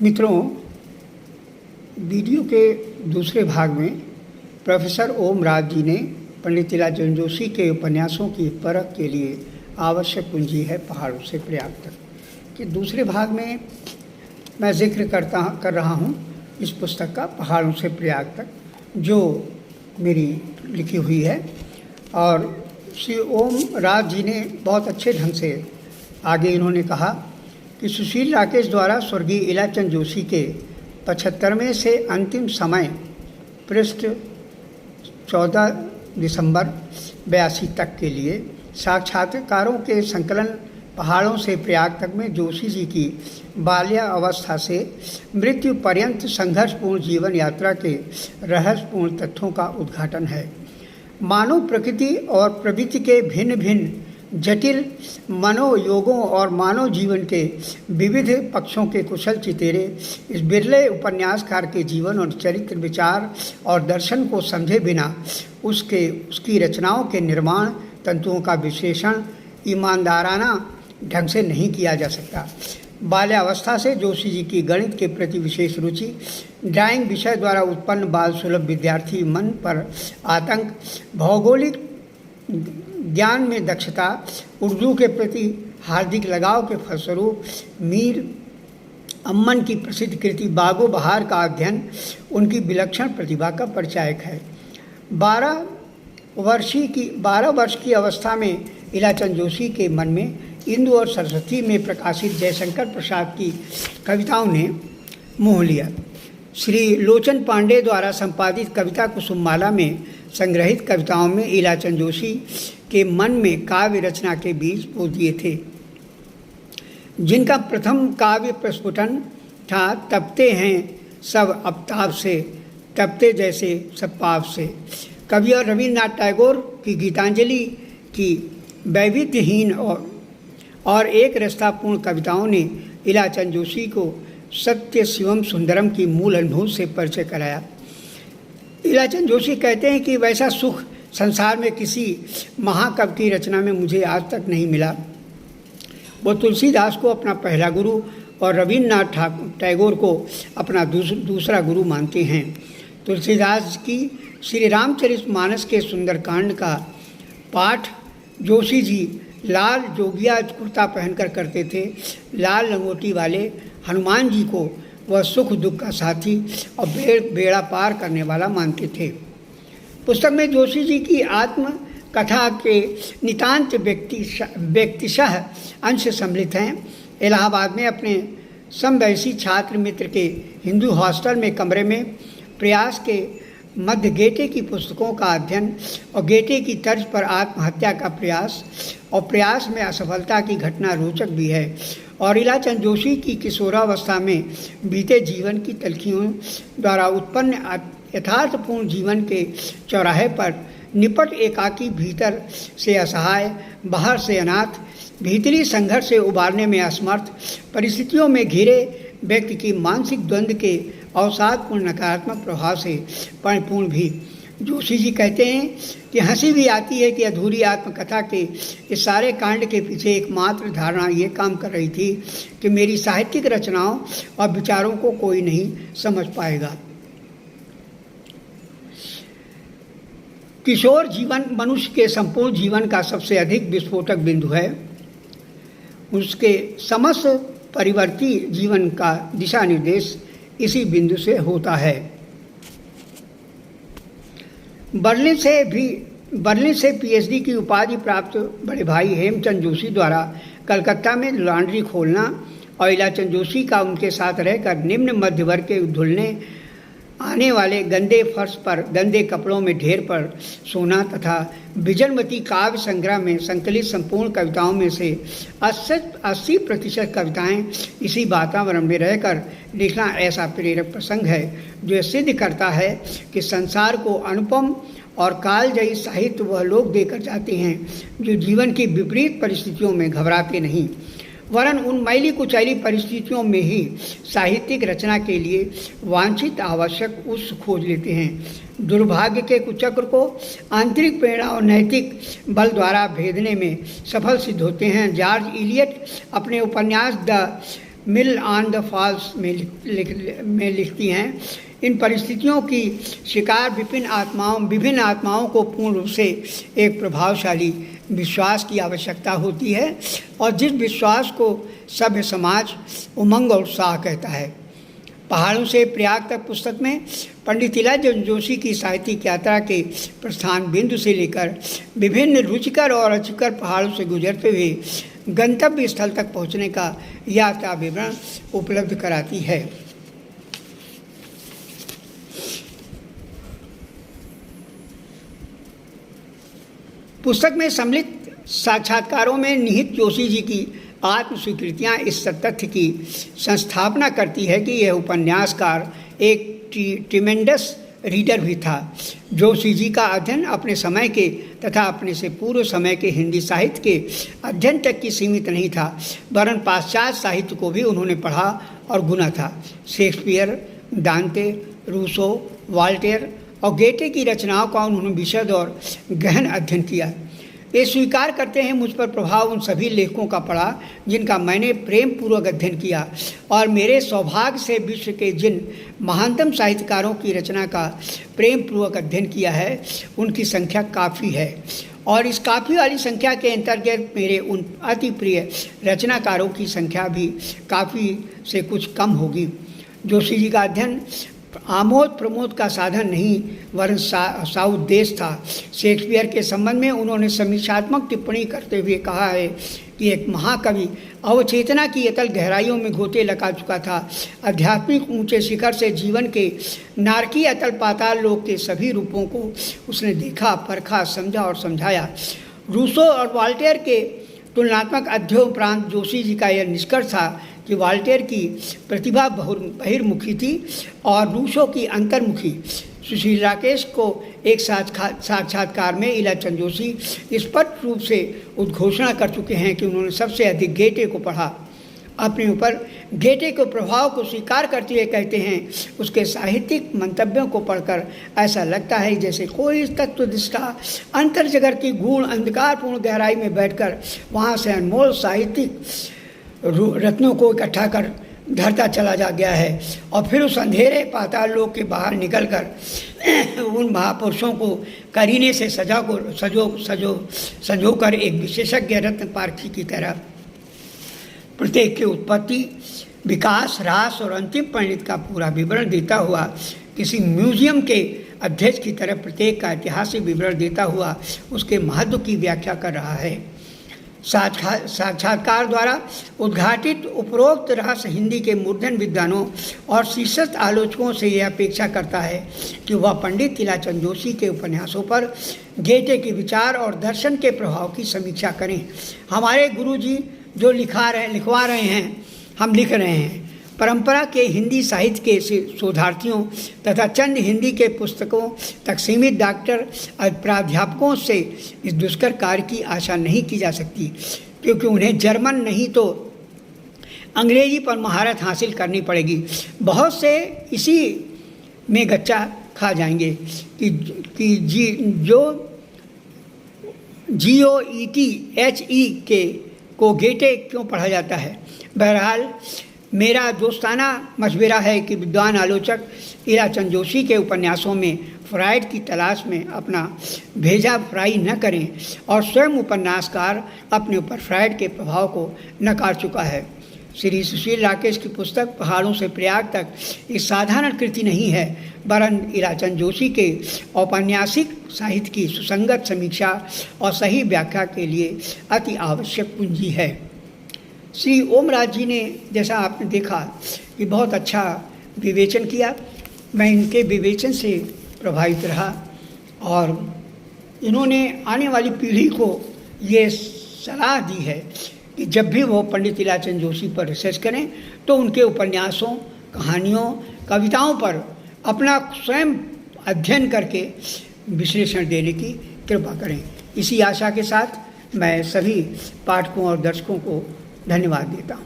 मित्रों, वीडियो के दूसरे भाग में प्रोफेसर ओम राज जी ने पंडित लीलाचंद जोशी के उपन्यासों की परख के लिए आवश्यक पूंजी है पहाड़ों से प्रयाग तक कि दूसरे भाग में मैं जिक्र कर रहा हूँ इस पुस्तक का, पहाड़ों से प्रयाग तक, जो मेरी लिखी हुई है। और श्री ओम राज जी ने बहुत अच्छे ढंग से आगे इन्होंने कहा कि सुशील राकेश द्वारा स्वर्गीय लीलाचंद जोशी के 75वें से अंतिम समय पृष्ठ 14 दिसंबर 82 तक के लिए साक्षात्कारों के संकलन पहाड़ों से प्रयाग तक में जोशी जी की बाल्यावस्था से मृत्यु पर्यंत संघर्षपूर्ण जीवन यात्रा के रहस्यपूर्ण तथ्यों का उद्घाटन है। मानव प्रकृति और प्रवृत्ति के भिन्न भिन्न जटिल मनोयोगों और मानव जीवन के विविध पक्षों के कुशल चितेरे इस बिरले उपन्यासकार के जीवन और चरित्र, विचार और दर्शन को समझे बिना उसकी रचनाओं के निर्माण तंतुओं का विश्लेषण ईमानदाराना ढंग से नहीं किया जा सकता। बाल्यावस्था से जोशी जी की गणित के प्रति विशेष रुचि, ड्राइंग विषय द्वारा उत्पन्न बाल सुलभ विद्यार्थी मन पर आतंक, भौगोलिक ज्ञान में दक्षता, उर्दू के प्रति हार्दिक लगाव के फलस्वरूप मीर अम्मन की प्रसिद्ध कृति बागो बहार का अध्ययन उनकी विलक्षण प्रतिभा का परिचायक है। 12 वर्ष की अवस्था में लीलाचंद जोशी के मन में इंदु और सरस्वती में प्रकाशित जयशंकर प्रसाद की कविताओं ने मोह लिया। श्री लोचन पांडे द्वारा संपादित कविता कुसुममाला में संग्रहित कविताओं में लीलाचंद जोशी के मन में काव्य रचना के बीज बो दिए थे, जिनका प्रथम काव्य प्रस्फुटन था तपते हैं सब अपताप से, तपते जैसे सब पाप से। कवि और रविन्द्रनाथ टैगोर की गीतांजलि की वैविध्यहीन और एक रसतापूर्ण कविताओं ने लीलाचंद जोशी को सत्य शिवम सुंदरम की मूल अनुभूति से परिचय कराया। लीलाचंद जोशी कहते हैं कि वैसा सुख संसार में किसी महाकवि की रचना में मुझे आज तक नहीं मिला। वो तुलसीदास को अपना पहला गुरु और रविन्द्रनाथ टैगोर को अपना दूसरा गुरु मानते हैं। तुलसीदास की श्री रामचरितमानस के सुंदरकांड का पाठ जोशी जी लाल जोगिया कुर्ता पहनकर करते थे। लाल लंगोटी वाले हनुमान जी को वह सुख दुख का साथी और बेड़ा पार करने वाला मानते थे। पुस्तक में जोशी जी की आत्म कथा के नितांत व्यक्तिशः अंश सम्मिलित हैं। इलाहाबाद में अपने समवयसी छात्र मित्र के हिंदू हॉस्टल में कमरे में प्रयास के मध्य गेटे की पुस्तकों का अध्ययन और गेटे की तर्ज पर आत्महत्या का प्रयास और प्रयास में असफलता की घटना रोचक भी है। और लीलाचंद जोशी की किशोरावस्था में बीते जीवन की तलखियों द्वारा उत्पन्न यथार्थपूर्ण जीवन के चौराहे पर निपट एकाकी, भीतर से असहाय, बाहर से अनाथ, भीतरी संघर्ष से उबारने में असमर्थ, परिस्थितियों में घिरे व्यक्ति की मानसिक द्वंद्व के अवसादपूर्ण नकारात्मक प्रभाव से परिपूर्ण भी। जोशी जी कहते हैं कि हंसी भी आती है कि अधूरी आत्मकथा के इस सारे कांड के पीछे एकमात्र धारणा ये काम कर रही थी कि मेरी साहित्यिक रचनाओं और विचारों को कोई नहीं समझ पाएगा। किशोर जीवन मनुष्य के संपूर्ण जीवन का सबसे अधिक विस्फोटक बिंदु है। उसके समस्त परिवर्ती जीवन का दिशा निर्देश इसी बिंदु से होता है। बर्लिन से पीएचडी की उपाधि प्राप्त बड़े भाई हेमचंद जोशी द्वारा कलकत्ता में लॉन्ड्री खोलना और लीलाचंद जोशी का उनके साथ रहकर निम्न मध्य वर्ग के धुलने आने वाले गंदे फर्श पर गंदे कपड़ों में ढेर पर सोना तथा विजनमती काव्य संग्रह में संकलित संपूर्ण कविताओं में से 80% कविताएं इसी वातावरण में रहकर लिखना ऐसा प्रेरक प्रसंग है जो यह सिद्ध करता है कि संसार को अनुपम और कालजयी साहित्य वह लोग देकर जाते हैं जो जीवन की विपरीत परिस्थितियों में घबराते नहीं, वरन उन मैली कुचैली परिस्थितियों में ही साहित्यिक रचना के लिए वांछित आवश्यक उस खोज लेते हैं। दुर्भाग्य के कुचक्र को आंतरिक प्रेरणा और नैतिक बल द्वारा भेदने में सफल सिद्ध होते हैं। जॉर्ज इलियट अपने उपन्यास the mill on the floss में लिखती हैं, इन परिस्थितियों की शिकार विभिन्न आत्माओं को पूर्ण रूप से एक प्रभावशाली विश्वास की आवश्यकता होती है, और जिस विश्वास को सभ्य समाज उमंग और उत्साह कहता है। पहाड़ों से प्रयाग तक पुस्तक में पंडित लीलाचंद जोशी की साहित्यिक यात्रा के प्रस्थान बिंदु से लेकर विभिन्न रुचिकर और अरुचिकर पहाड़ों से गुजरते हुए गंतव्य स्थल तक पहुंचने का यात्रा विवरण उपलब्ध कराती है। पुस्तक में सम्मिलित साक्षात्कारों में निहित जोशी जी की आत्मस्वीकृतियाँ इस तथ्य की संस्थापना करती है कि यह उपन्यासकार एक ट्रिमेंडस रीडर भी था। जोशी जी का अध्ययन अपने समय के तथा अपने से पूर्व समय के हिंदी साहित्य के अध्ययन तक की सीमित नहीं था, वरन पाश्चात्य साहित्य को भी उन्होंने पढ़ा और गुना था। शेक्सपियर, दांते, रूसो, वॉल्टेयर और गेटे की रचनाओं का उन्होंने विशद और गहन अध्ययन किया। ये स्वीकार करते हैं, मुझ पर प्रभाव उन सभी लेखकों का पड़ा जिनका मैंने प्रेम पूर्वक अध्ययन किया, और मेरे सौभाग्य से विश्व के जिन महानतम साहित्यकारों की रचना का प्रेम पूर्वक अध्ययन किया है उनकी संख्या काफ़ी है, और इस काफ़ी वाली संख्या के अंतर्गत मेरे उन अति प्रिय रचनाकारों की संख्या भी काफ़ी से कुछ कम होगी। जोशी जी का अध्ययन आमोद प्रमोद का साधन नहीं वरन साउद्देश्य था। शेक्सपियर के संबंध में उन्होंने समीक्षात्मक टिप्पणी करते हुए कहा है कि एक महाकवि अवचेतना की अतल गहराइयों में गोते लगा चुका था। आध्यात्मिक ऊंचे शिखर से जीवन के नारकीय अतल पाताल लोक के सभी रूपों को उसने देखा, परखा, समझा और समझाया। रूसो और वॉल्टेयर के तुलनात्मक अध्ययन उपरांत जोशी जी का यह निष्कर्ष था कि वॉल्टेयर की प्रतिभा बहिर्मुखी थी और रूसो की अंतर्मुखी। सुशील राकेश को एक साक्षात्कार में लीलाचंद जोशी स्पष्ट रूप से उद्घोषणा कर चुके हैं कि उन्होंने सबसे अधिक गेटे को पढ़ा। अपने ऊपर गेटे के प्रभाव को स्वीकार करते हुए कहते हैं, उसके साहित्यिक मंतव्यों को पढ़कर ऐसा लगता है जैसे कोई तत्वदृष्टा अंतर्जगत की गूढ़ अंधकारपूर्ण गहराई में बैठकर वहाँ से अनमोल साहित्यिक रत्नों को इकट्ठा कर धरता चला जा गया है, और फिर उस अंधेरे पाताल लोक के बाहर निकलकर उन महापुरुषों को करीने से सजो कर एक विशेषज्ञ रत्न पारखी की तरह प्रत्येक की उत्पत्ति, विकास, ह्रास और अंतिम परिणति का पूरा विवरण देता हुआ किसी म्यूजियम के अध्यक्ष की तरह प्रत्येक का ऐतिहासिक विवरण देता हुआ उसके महत्व की व्याख्या कर रहा है। साक्षात्कार द्वारा उद्घाटित उपरोक्त रहस्य हिंदी के मूर्धन विद्वानों और शीर्षस्थ आलोचकों से यह अपेक्षा करता है कि वह पंडित लीलाचंद जोशी के उपन्यासों पर गेटे के विचार और दर्शन के प्रभाव की समीक्षा करें। हमारे गुरुजी जो लिखवा रहे हैं, हम लिख रहे हैं। परंपरा के हिंदी साहित्य के शोधार्थियों तथा चंद हिंदी के पुस्तकों तक सीमित डॉक्टर प्राध्यापकों से इस दुष्कर कार्य की आशा नहीं की जा सकती, क्योंकि उन्हें जर्मन नहीं तो अंग्रेजी पर महारत हासिल करनी पड़ेगी। बहुत से इसी में गच्चा खा जाएंगे कि जो GOETHE के को गेटे क्यों पढ़ा जाता है। बहरहाल मेरा दोस्ताना मशवरा है कि विद्वान आलोचक लीलाचंद जोशी के उपन्यासों में फ्राइड की तलाश में अपना भेजा फ्राई न करें, और स्वयं उपन्यासकार अपने ऊपर फ्राइड के प्रभाव को नकार चुका है। श्री सुशील राकेश की पुस्तक पहाड़ों से प्रयाग तक एक साधारण कृति नहीं है, वरन लीलाचंद जोशी के औपन्यासिक साहित्य की सुसंगत समीक्षा और सही व्याख्या के लिए अति आवश्यक पूंजी है। श्री ओमराज जी ने, जैसा आपने देखा, कि बहुत अच्छा विवेचन किया। मैं इनके विवेचन से प्रभावित रहा, और इन्होंने आने वाली पीढ़ी को ये सलाह दी है कि जब भी वो पंडित लीलाचंद जोशी पर रिसर्च करें तो उनके उपन्यासों, कहानियों, कविताओं पर अपना स्वयं अध्ययन करके विश्लेषण देने की कृपा करें। इसी आशा के साथ मैं सभी पाठकों और दर्शकों को धन्यवाद देता हूँ।